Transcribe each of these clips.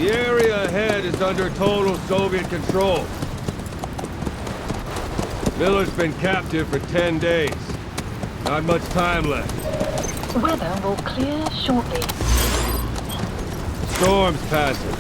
The area ahead is under total Soviet control. Miller's been captive for 10 days. Not much time left. Weather will clear shortly. Storm's passing.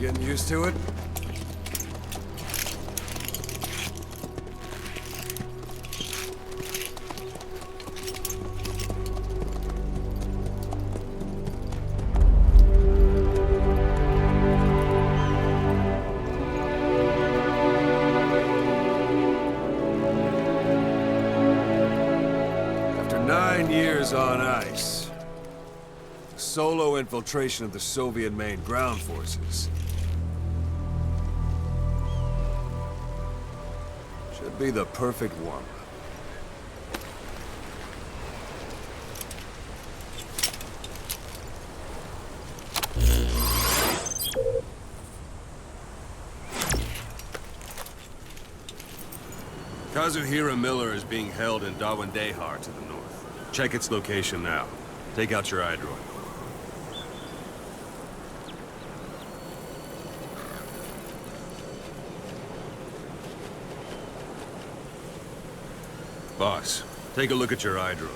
Getting used to it? After 9 years on ice, solo infiltration of the Soviet main ground forces should be the perfect warm-up. Kazuhira Miller is being held in Dawandehar to the north. Check its location now. Take out your iDroid. Boss, take a look at your iDroid.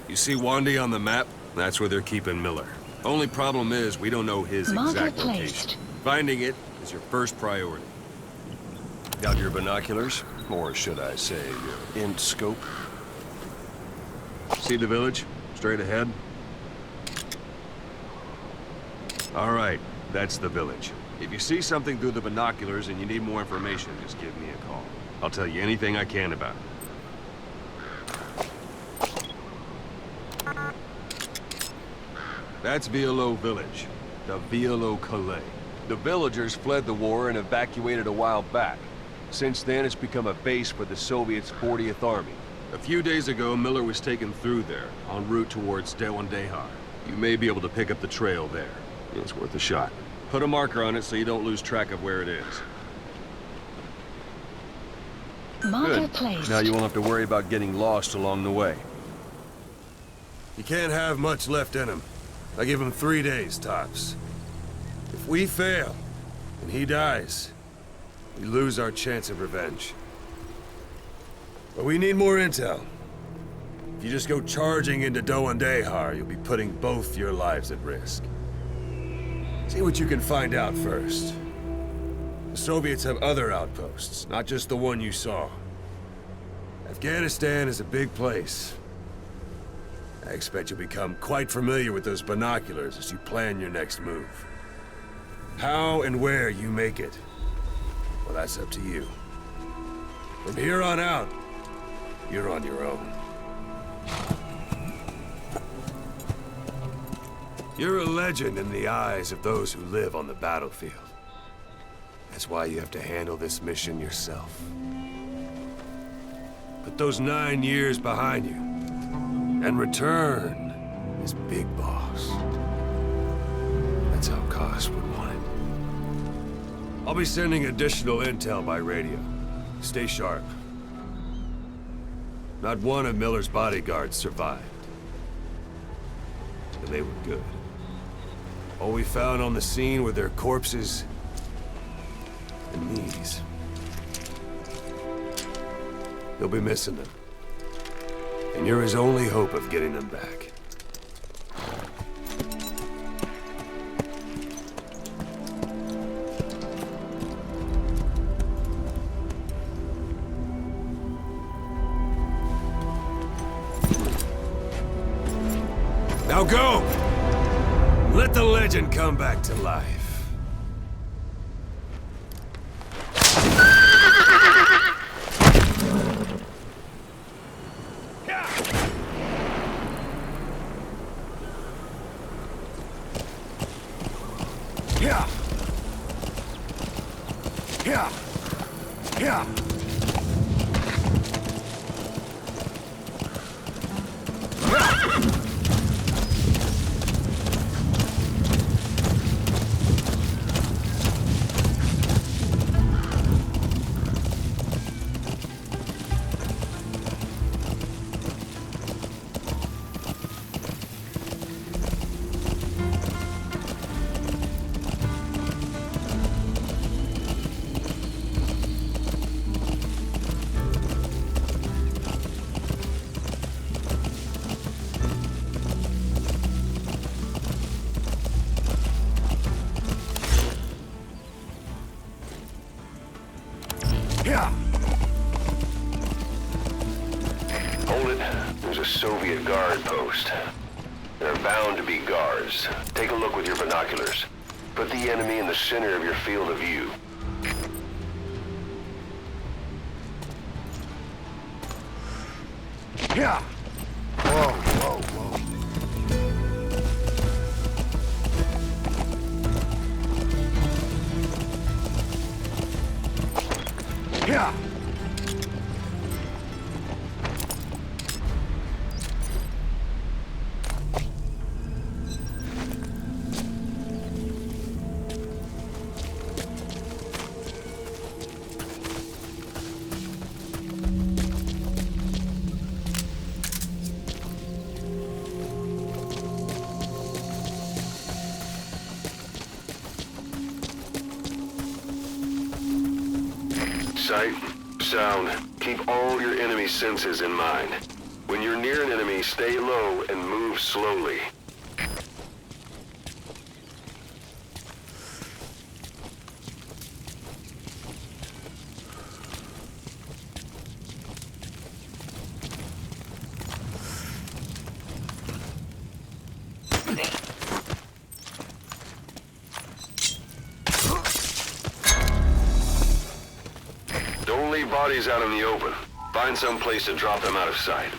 You see Wandy on the map? That's where they're keeping Miller. Only problem is, we don't know his exact location. Finding it is your first priority. Got your binoculars? Or should I say, your int scope? See the village? Straight ahead? All right, that's the village. If you see something through the binoculars and you need more information, just give me a call. I'll tell you anything I can about it. That's Violo Village, the Violo Calais. The villagers fled the war and evacuated a while back. Since then, it's become a base for the Soviets' 40th Army. A few days ago, Miller was taken through there, en route towards Dawandehar. You may be able to pick up the trail there. It's worth a shot. Put a marker on it so you don't lose track of where it is. Marker placed. Now you won't have to worry about getting lost along the way. He can't have much left in him. I give him 3 days, tops. If we fail, and he dies, we lose our chance of revenge. But we need more intel. If you just go charging into Dawandehar, you'll be putting both your lives at risk. See what you can find out first. The Soviets have other outposts, not just the one you saw. Afghanistan is a big place. I expect you'll become quite familiar with those binoculars as you plan your next move. How and where you make it, well, that's up to you. From here on out, you're on your own. You're a legend in the eyes of those who live on the battlefield. That's why you have to handle this mission yourself. Put those 9 years behind you, and return as Big Boss. That's how Koss would want it. I'll be sending additional intel by radio. Stay sharp. Not one of Miller's bodyguards survived. And they were good. All we found on the scene were their corpses and knees. You'll be missing them. And you're his only hope of getting them back. Now go! Let the legend come back to life. be a guard post. There are bound to be guards. Take a look with your binoculars. Put the enemy in the center of your field of view. Yeah. Whoa, whoa, whoa. Yeah. Sight, sound, keep all your enemy senses in mind. When you're near an enemy, stay low and move slowly. Don't leave bodies out in the open. Find some place to drop them out of sight.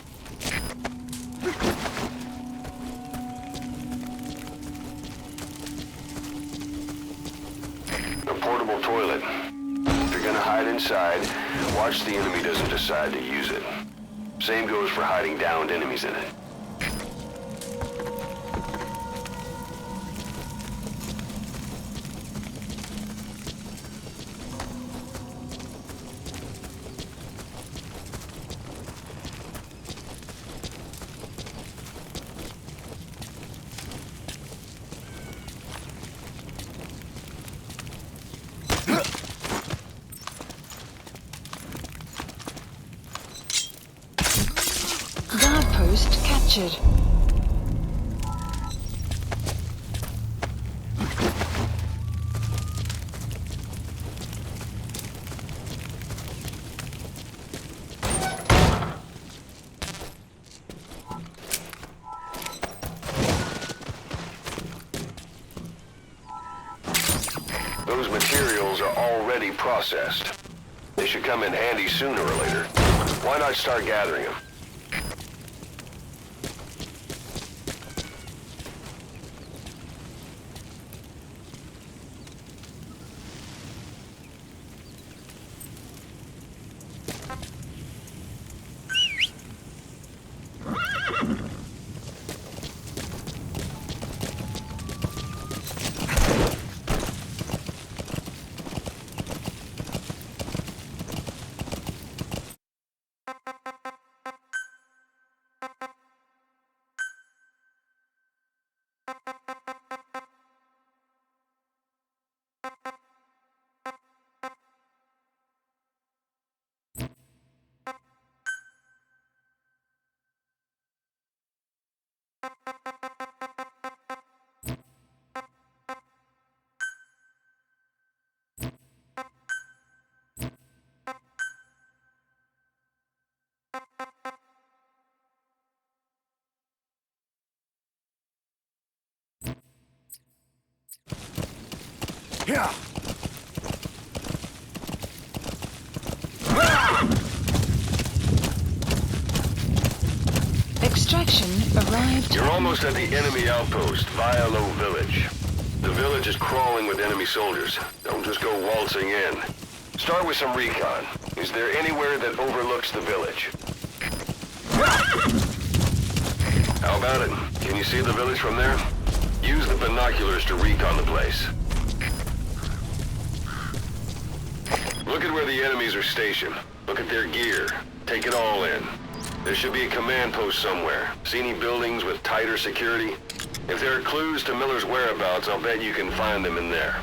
A portable toilet. If you're gonna hide inside, watch the enemy doesn't decide to use it. Same goes for hiding downed enemies in it. Guard post captured. Those materials are already processed. They should come in handy sooner or later. Why not start gathering them? Yeah. Extraction arrived. You're almost at the enemy outpost, Vialo Village. The village is crawling with enemy soldiers. Don't just go waltzing in. Start with some recon. Is there anywhere that overlooks the village? How about it? Can you see the village from there? Use the binoculars to recon the place. Look at where the enemies are stationed. Look at their gear. Take it all in. There should be a command post somewhere. See any buildings with tighter security? If there are clues to Miller's whereabouts, I'll bet you can find them in there.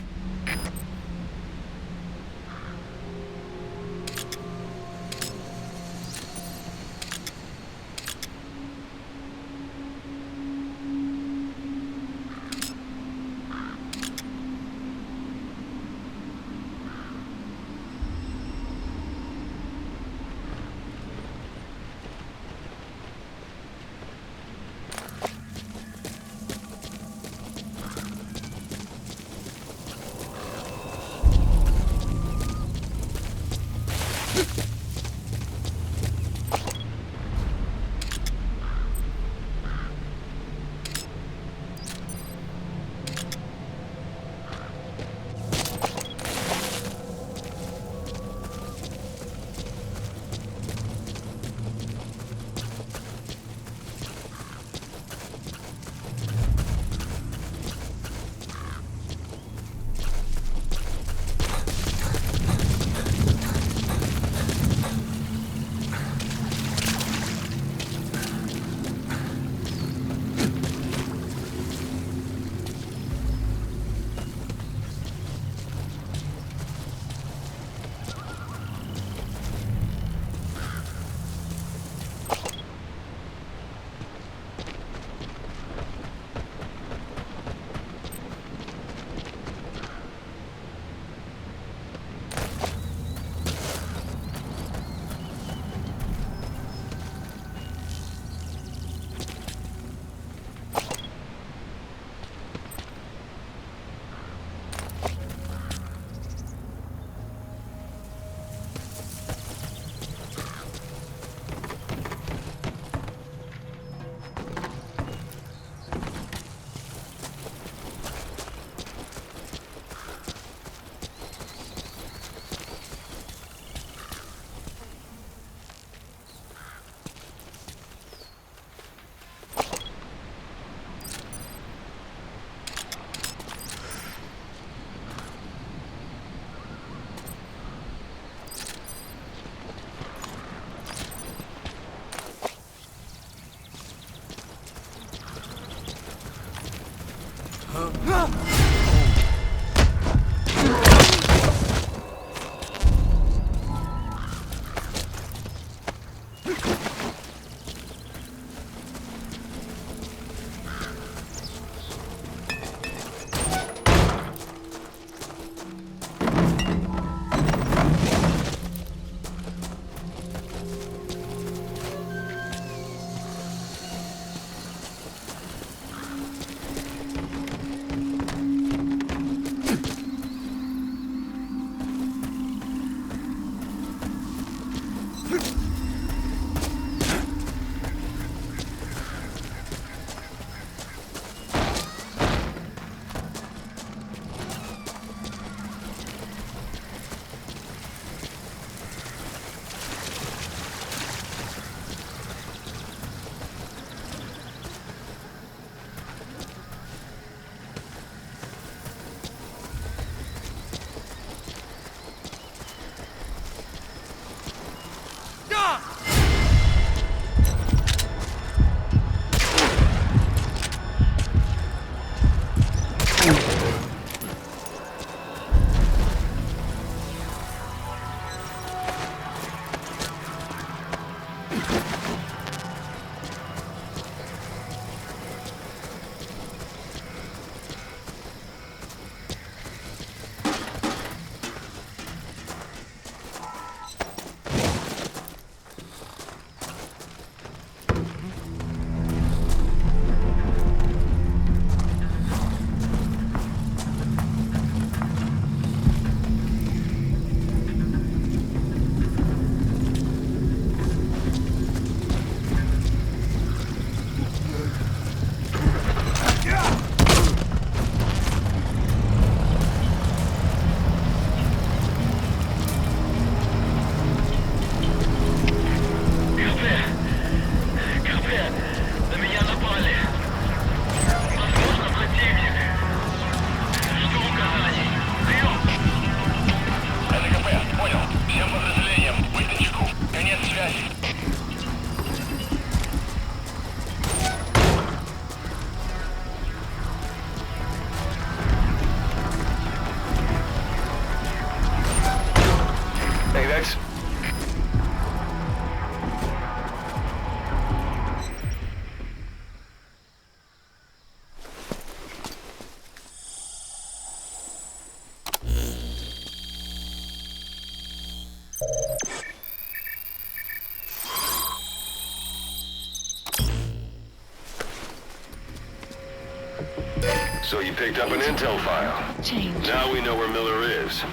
So you picked up an intel file. Change. Now we know where Miller is.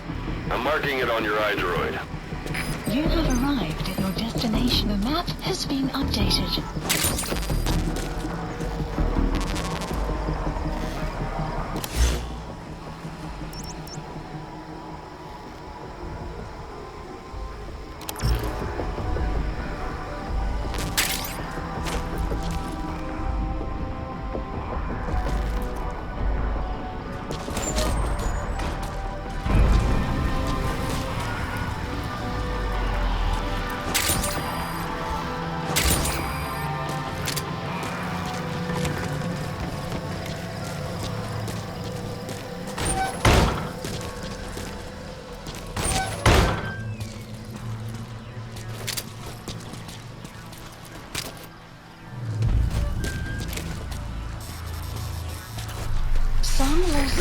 I'm marking it on your iDroid. You have arrived at your destination. The map has been updated.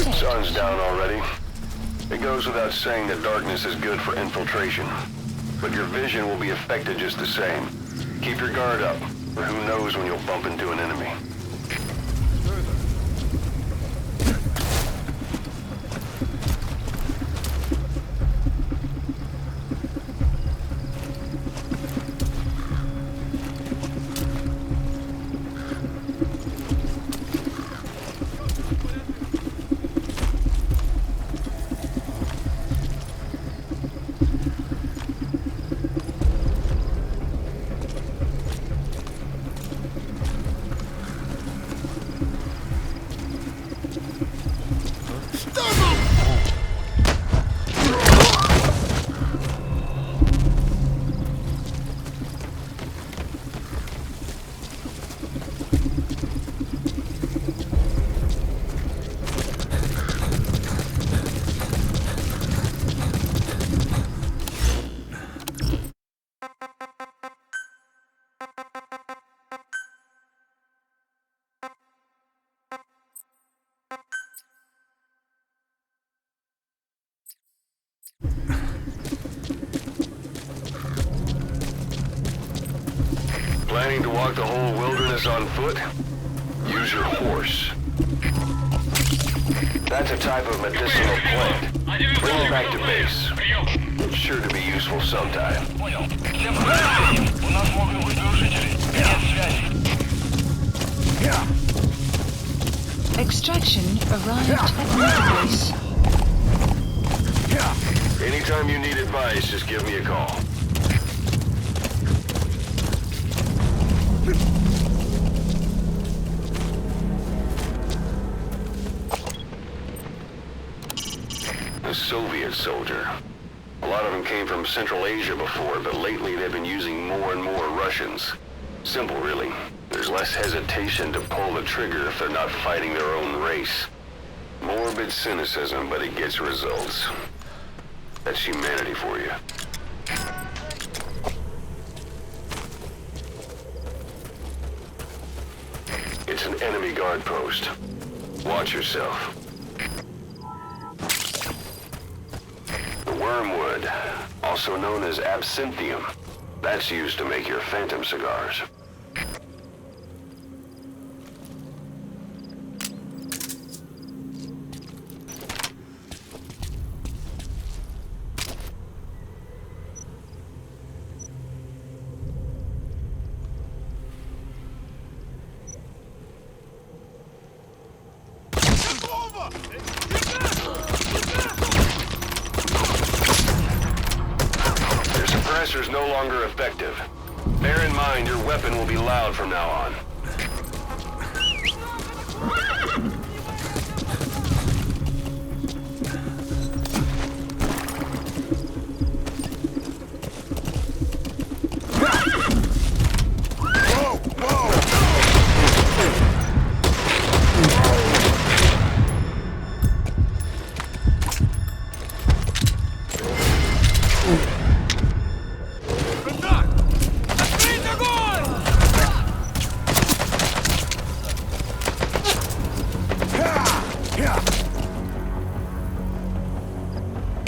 The sun's down already. It goes without saying that darkness is good for infiltration. But your vision will be affected just the same. Keep your guard up, or who knows when you'll bump into an enemy. Planning to walk the whole wilderness on foot? Use your horse. That's a type of medicinal plant. Bring it back to base. It's sure to be useful sometime. Extraction arrived at my base. Anytime you need advice, just give me a call. A Soviet soldier. A lot of them came from Central Asia before, but lately they've been using more and more Russians. Simple, really. There's less hesitation to pull the trigger if they're not fighting their own race. Morbid cynicism, but it gets results. That's humanity for you. It's an enemy guard post. Watch yourself. The wormwood, also known as absinthium, that's used to make your phantom cigars. Suppressor's no longer effective. Bear in mind your weapon will be loud from now on.